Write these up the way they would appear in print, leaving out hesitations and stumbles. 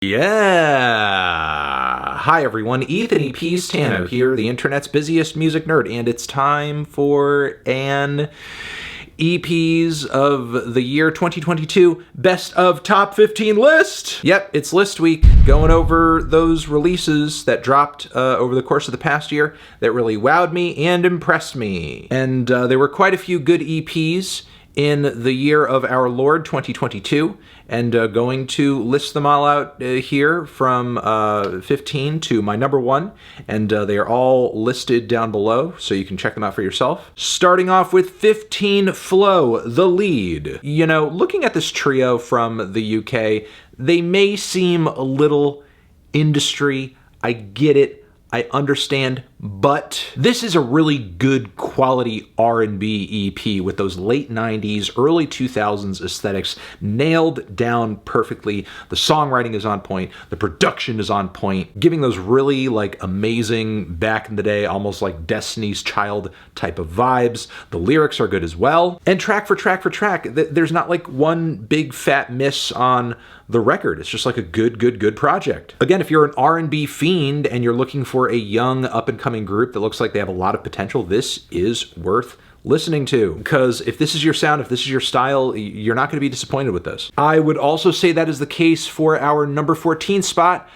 Yeah! Hi everyone, Ethan EP's Tano here, the internet's busiest music nerd, and it's time for an EPs of the year 2022 Best of Top 15 list! Yep, it's list week, going over those releases that dropped over the course of the past year that really wowed me and impressed me. And there were quite a few good EPs in the year of our Lord 2022, and going to list them all out here from 15 to my number 1, and they are all listed down below, so you can check them out for yourself. Starting off with 15, Flow, The Lead. You know, looking at this trio from the UK, they may seem a little industry. I get it. I understand, but this is a really good quality R&B EP with those late 90s, early 2000s aesthetics nailed down perfectly. The songwriting is on point, the production is on point, giving those really like amazing back in the day, almost like Destiny's Child type of vibes. The lyrics are good as well. And track for track, there's not like one big fat miss on the record. It's just like a good project. Again, if you're an R&B fiend and you're looking for a young up-and-coming group that looks like they have a lot of potential, this is worth listening to, because if this is your sound, if this is your style, you're not going to be disappointed with this. I would also say that is the case for our number 14 spot,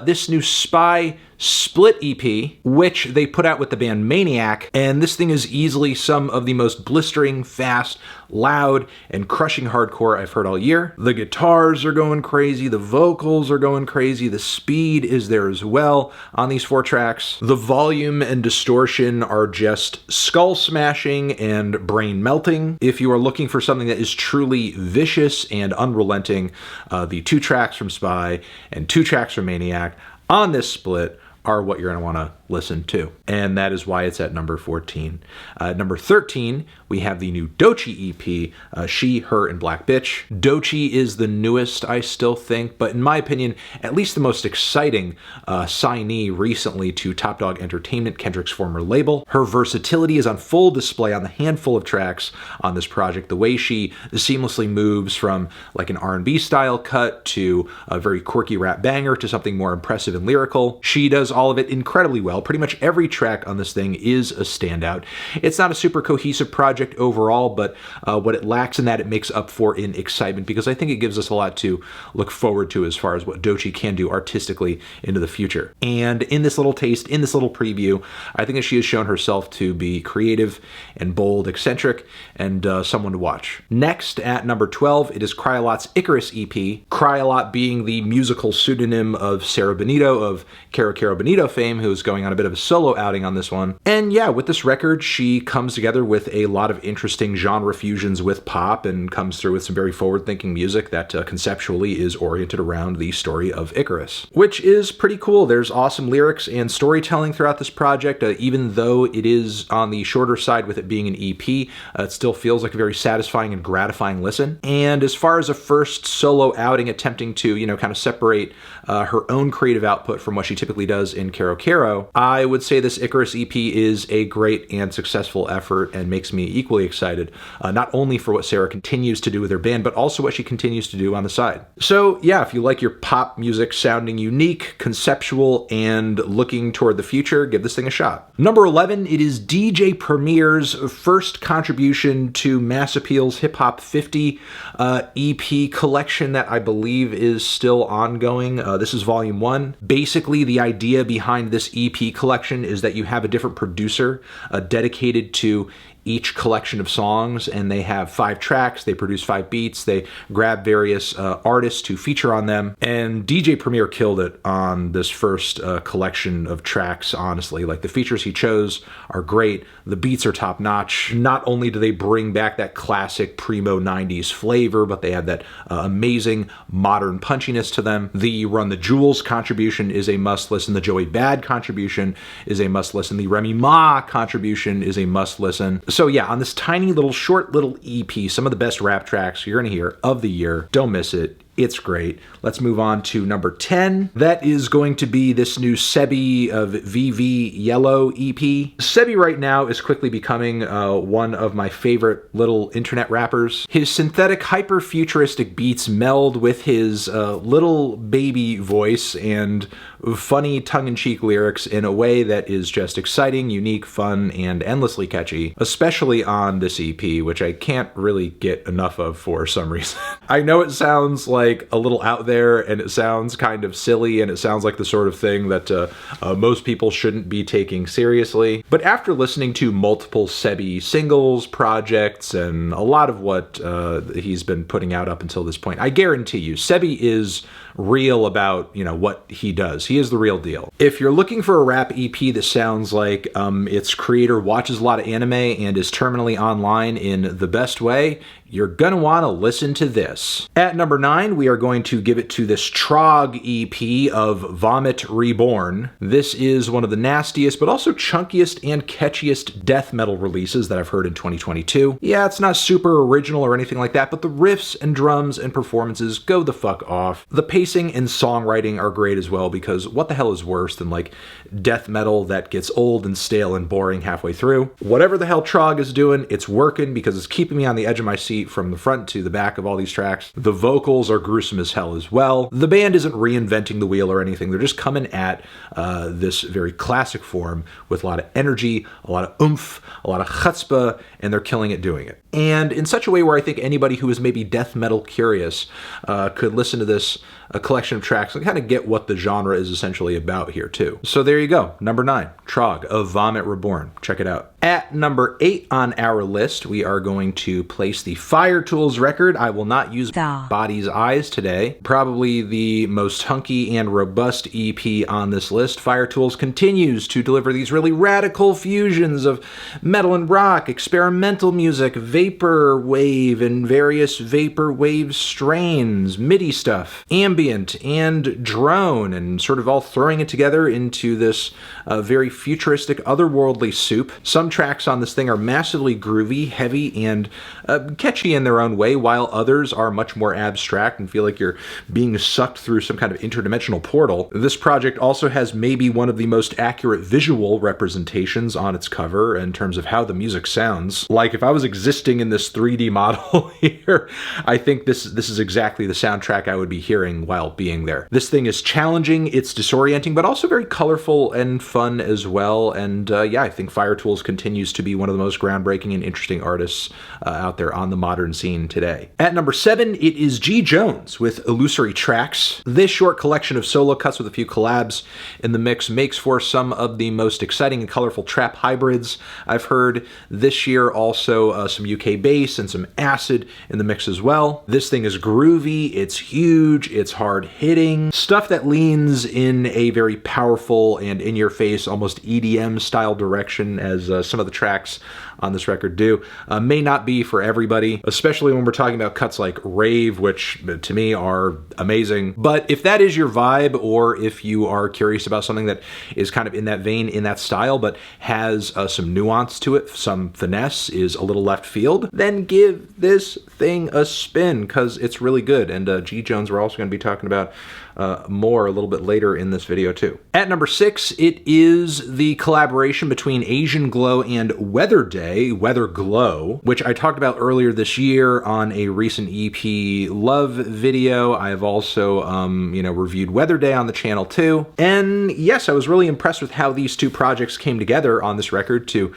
this new SPI split EP, which they put out with the band Maniac, and this thing is easily some of the most blistering, fast, loud, and crushing hardcore I've heard all year. The guitars are going crazy, the vocals are going crazy, the speed is there as well on these 4 tracks. The volume and distortion are just skull-smashing and brain-melting. If you are looking for something that is truly vicious and unrelenting, the 2 tracks from SPI and 2 tracks from Maniac on this split are what you're going to want to listen to. And that is why it's at number 14. Number 13, we have the new Doechii EP, She, Her, and Black Bitch. Doechii is the newest, I still think, but in my opinion, at least the most exciting signee recently to Top Dog Entertainment, Kendrick's former label. Her versatility is on full display on the handful of tracks on this project. The way she seamlessly moves from like an R&B style cut to a very quirky rap banger to something more impressive and lyrical. She does all of it incredibly well. Pretty much every track on this thing is a standout. It's not a super cohesive project overall, but what it lacks in that, it makes up for in excitement, because I think it gives us a lot to look forward to as far as what Doechii can do artistically into the future. And in this little taste, in this little preview, I think that she has shown herself to be creative and bold, eccentric, and someone to watch. Next, at number 12, it is Cryolot's Icarus EP. Cryolot being the musical pseudonym of Sarah Benito of Caro Benito fame, who's going on a bit of a solo outing on this one. And yeah, with this record, she comes together with a lot of interesting genre fusions with pop and comes through with some very forward-thinking music that conceptually is oriented around the story of Icarus, which is pretty cool. There's awesome lyrics and storytelling throughout this project. Even though it is on the shorter side with it being an EP, it still feels like a very satisfying and gratifying listen. And as far as a first solo outing attempting to, you know, kind of separate her own creative output from what she typically does in Caro, I would say this Icarus EP is a great and successful effort and makes me equally excited, not only for what Sarah continues to do with her band, but also what she continues to do on the side. So yeah, if you like your pop music sounding unique, conceptual, and looking toward the future, give this thing a shot. Number 11, it is DJ Premier's first contribution to Mass Appeal's Hip Hop 50 EP collection that I believe is still ongoing. This is volume 1. Basically, the idea behind this EP collection is that you have a different producer dedicated to each collection of songs, and they have 5 tracks, they produce 5 beats, they grab various artists to feature on them, and DJ Premier killed it on this first collection of tracks, honestly. Like, the features he chose are great, the beats are top notch. Not only do they bring back that classic primo 90s flavor, but they have that amazing modern punchiness to them. The Run the Jewels contribution is a must listen, the Joey Bad contribution is a must listen, the Remy Ma contribution is a must listen. So yeah, on this tiny little short little EP, some of the best rap tracks you're gonna hear of the year. Don't miss it. It's great. Let's move on to number 10. That is going to be this new Sebi of VVYELLOW EP. Sebi right now is quickly becoming one of my favorite little internet rappers. His synthetic hyper-futuristic beats meld with his little baby voice and funny tongue-in-cheek lyrics in a way that is just exciting, unique, fun, and endlessly catchy, especially on this EP, which I can't really get enough of for some reason. I know it sounds like a little out there, and it sounds kind of silly, and it sounds like the sort of thing that most people shouldn't be taking seriously, but after listening to multiple Sebi singles, projects, and a lot of what he's been putting out up until this point, I guarantee you, Sebi is real about, what he does. He is the real deal. If you're looking for a rap EP that sounds like its creator watches a lot of anime and is terminally online in the best way, you're gonna wanna listen to this. At number 9, we are going to give it to this Trog EP of Vomit Reborn. This is one of the nastiest, but also chunkiest and catchiest death metal releases that I've heard in 2022. Yeah, it's not super original or anything like that, but the riffs and drums and performances go the fuck off. The pacing and songwriting are great as well, because what the hell is worse than like death metal that gets old and stale and boring halfway through? Whatever the hell Trog is doing, it's working because it's keeping me on the edge of my seat from the front to the back of all these tracks. The vocals are gruesome as hell as well. The band isn't reinventing the wheel or anything. They're just coming at this very classic form with a lot of energy, a lot of oomph, a lot of chutzpah, and they're killing it doing it. And in such a way where I think anybody who is maybe death metal curious could listen to this collection of tracks and kind of get what the genre is essentially about here too. So there you go, number 9, Trog of Vomit Reborn. Check it out. At number 8 on our list, we are going to place the Fire-Toolz record, I Will Not Use Body's Eyes today. Probably the most hunky and robust EP on this list. Fire-Toolz continues to deliver these really radical fusions of metal and rock, experimental music, vapor wave and various vapor wave strains, MIDI stuff, ambient and drone, and sort of all throwing it together into this very futuristic, otherworldly soup. Some tracks on this thing are massively groovy, heavy, and catchy in their own way, while others are much more abstract and feel like you're being sucked through some kind of interdimensional portal. This project also has maybe one of the most accurate visual representations on its cover in terms of how the music sounds. Like, if I was existing in this 3D model here, I think this is exactly the soundtrack I would be hearing while being there. This thing is challenging, it's disorienting, but also very colorful and fun as well, and yeah, I think Fire-Toolz continues to be one of the most groundbreaking and interesting artists out there on the modern scene today. At number 7, it is G. Jones with Illusory Tracks. This short collection of solo cuts with a few collabs in the mix makes for some of the most exciting and colorful trap hybrids I've heard this year. Also some UK bass and some acid in the mix as well. This thing is groovy, it's huge, it's hard hitting, stuff that leans in a very powerful and in-your-face, almost EDM style direction, as some of the tracks on this record do. May not be for everybody, especially when we're talking about cuts like Rave, which to me are amazing. But if that is your vibe, or if you are curious about something that is kind of in that vein, in that style, but has some nuance to it, some finesse, is a little left field, then give this thing a spin, because it's really good. And G. Jones we're also going to be talking about more a little bit later in this video too. At number 6, it is the collaboration between Asian Glow and Weatherday, Weatherglow, which I talked about earlier this year on a recent EP Love video. I have also, reviewed Weatherday on the channel too. And yes, I was really impressed with how these two projects came together on this record to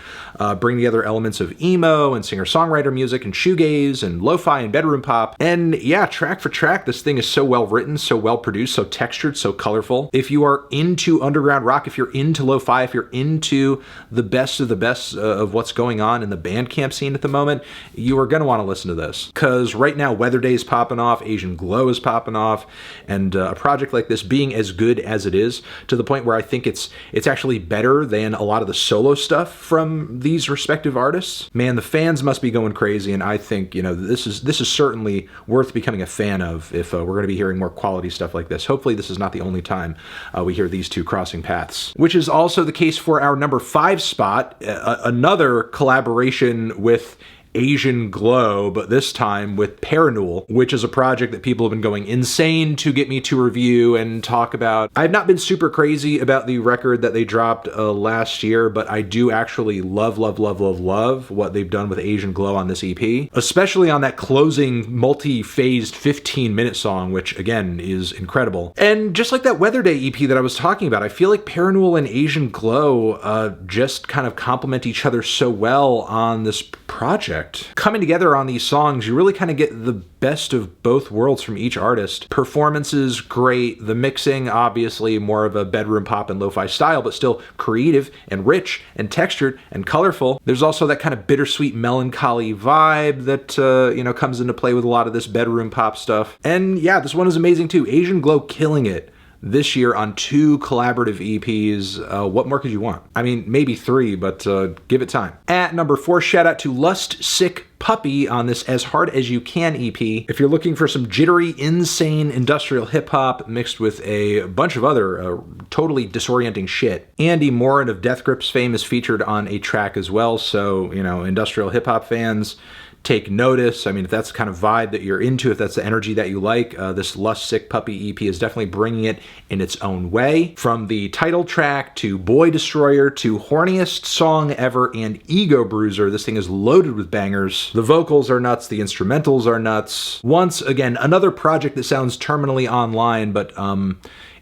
bring together elements of emo and singer-songwriter music and shoegaze and lo-fi and bedroom pop. And yeah, track for track, this thing is so well written, so well produced, so textured, so colorful. If you are into underground rock, if you're into lo-fi, if you're into the best of the best of what's going on in the Bandcamp scene at the moment, you are going to want to listen to this. Because right now, Weatherday is popping off, Asian Glow is popping off, and a project like this being as good as it is, to the point where I think it's actually better than a lot of the solo stuff from these respective artists. Man, the fans must be going crazy, and I think, this is certainly worth becoming a fan of if we're going to be hearing more quality stuff like this. Hopefully this is not the only time we hear these two crossing paths. Which is also the case for our number 5 spot, another collaboration with Asian Glow, but this time with Parannoul, which is a project that people have been going insane to get me to review and talk about. I've not been super crazy about the record that they dropped last year, but I do actually love what they've done with Asian Glow on this EP, especially on that closing multi-phased 15-minute song, which again is incredible. And just like that Weatherday EP that I was talking about, I feel like Parannoul and Asian Glow just kind of complement each other so well on this project. Coming together on these songs, you really kind of get the best of both worlds from each artist. Performances, great. The mixing, obviously more of a bedroom pop and lo-fi style, but still creative and rich and textured and colorful. There's also that kind of bittersweet melancholy vibe that, you know, comes into play with a lot of this bedroom pop stuff. And yeah, this one is amazing too. Asian Glow killing it this year on 2 collaborative EPs. What more could you want? I mean, maybe 3, but give it time. At number 4, shout out to Lustsick Puppy on this As Hard As You Can EP. If you're looking for some jittery, insane industrial hip-hop mixed with a bunch of other totally disorienting shit. Andy Morin of Death Grips fame is featured on a track as well, so, you know, industrial hip-hop fans, take notice. I mean, if that's the kind of vibe that you're into, if that's the energy that you like, this Lustsick Puppy EP is definitely bringing it in its own way. From the title track to Boy Destroyer to Horniest Song Ever and Ego Bruiser, this thing is loaded with bangers. The vocals are nuts, the instrumentals are nuts. Once again, another project that sounds terminally online, but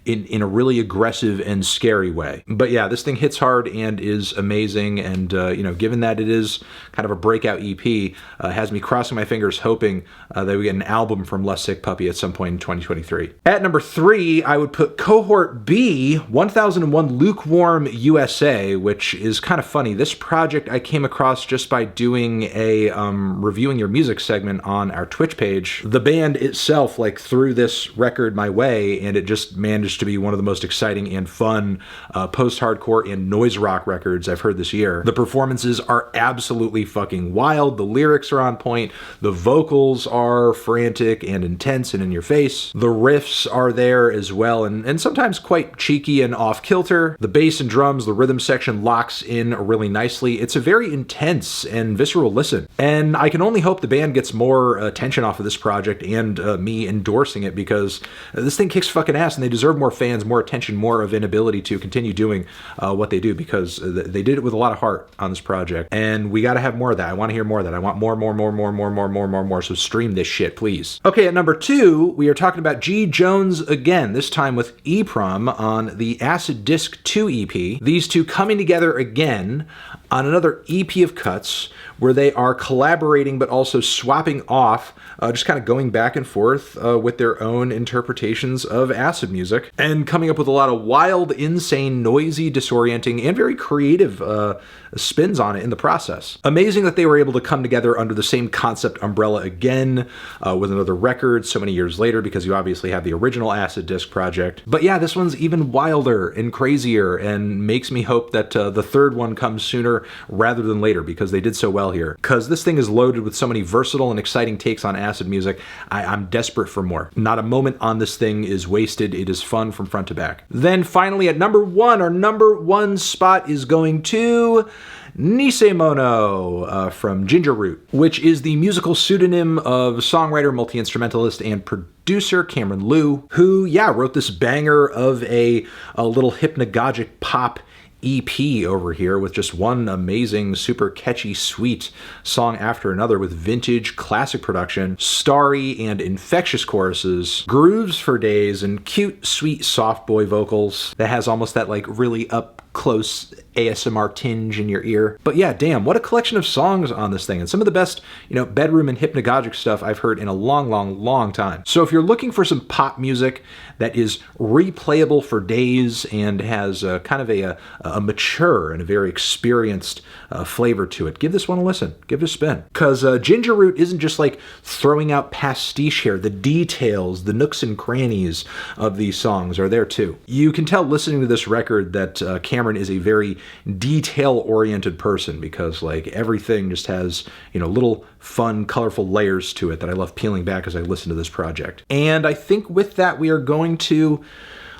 in a really aggressive and scary way. But yeah, this thing hits hard and is amazing, and you know, given that it is kind of a breakout EP, has me crossing my fingers hoping that we get an album from Lustsick Puppy at some point in 2023. At number 3, I would put Cohort B 1001 Lukewarm USA, which is kind of funny. This project I came across just by doing a reviewing your music segment on our Twitch page. The band itself like threw this record my way, and it just managed to be one of the most exciting and fun post-hardcore and noise rock records I've heard this year. The performances are absolutely fucking wild. The lyrics are on point. The vocals are frantic and intense and in your face. The riffs are there as well, and sometimes quite cheeky and off-kilter. The bass and drums, the rhythm section locks in really nicely. It's a very intense and visceral listen, and I can only hope the band gets more attention off of this project and me endorsing it, because this thing kicks fucking ass and they deserve more fans, more attention, more of an ability to continue doing what they do, because they did it with a lot of heart on this project, and we got to have more of that. I want to hear more of that. I want more, so stream this shit, please. Okay, at number 2, we are talking about G. Jones again, this time with Eprom on the Acid Disc 2 EP. These two coming together again on another EP of cuts where they are collaborating but also swapping off, just kind of going back and forth with their own interpretations of acid music, and coming up with a lot of wild, insane, noisy, disorienting, and very creative spins on it in the process. Amazing that they were able to come together under the same concept umbrella again with another record so many years later, because you obviously have the original Acid Disc project. But yeah, this one's even wilder and crazier, and makes me hope that the third one comes sooner rather than later, because they did so well here. Because this thing is loaded with so many versatile and exciting takes on acid music, I'm desperate for more. Not a moment on this thing is wasted. It is fun from front to back. Then finally at number 1, our number 1 spot is going to Nisemono from Ginger Root, which is the musical pseudonym of songwriter, multi-instrumentalist, and producer Cameron Liu, who, yeah, wrote this banger of a little hypnagogic pop EP over here with just one amazing, super catchy, sweet song after another with vintage classic production, starry and infectious choruses, grooves for days, and cute, sweet, soft boy vocals that has almost that like really up close ASMR tinge in your ear. But yeah, damn, what a collection of songs on this thing, and some of the best, you know, bedroom and hypnagogic stuff I've heard in a long time. So if you're looking for some pop music that is replayable for days and has kind of a mature and a very experienced flavor to it, give this one a listen. Give it a spin. Because Ginger Root isn't just like throwing out pastiche here. The details, the nooks and crannies of these songs are there too. You can tell listening to this record that Cameron is a very detail-oriented person, because like everything just has, you know, little fun, colorful layers to it that I love peeling back as I listen to this project. And I think with that we are going to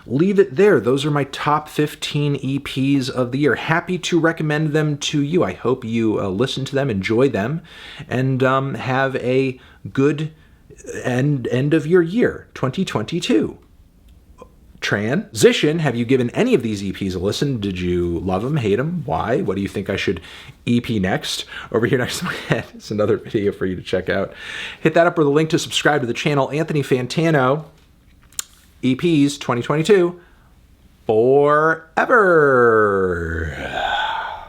leave it there. Those are my top 15 EPs of the year. Happy to recommend them to you. I hope you listen to them, enjoy them, and have a good end of your year, 2022. Transition, have you given any of these EPs a listen? Did you love them, hate them? Why? What do you think I should EP next? Over here next to my head is another video for you to check out. Hit that up with a link to subscribe to the channel. Anthony Fantano, EPs 2022 forever.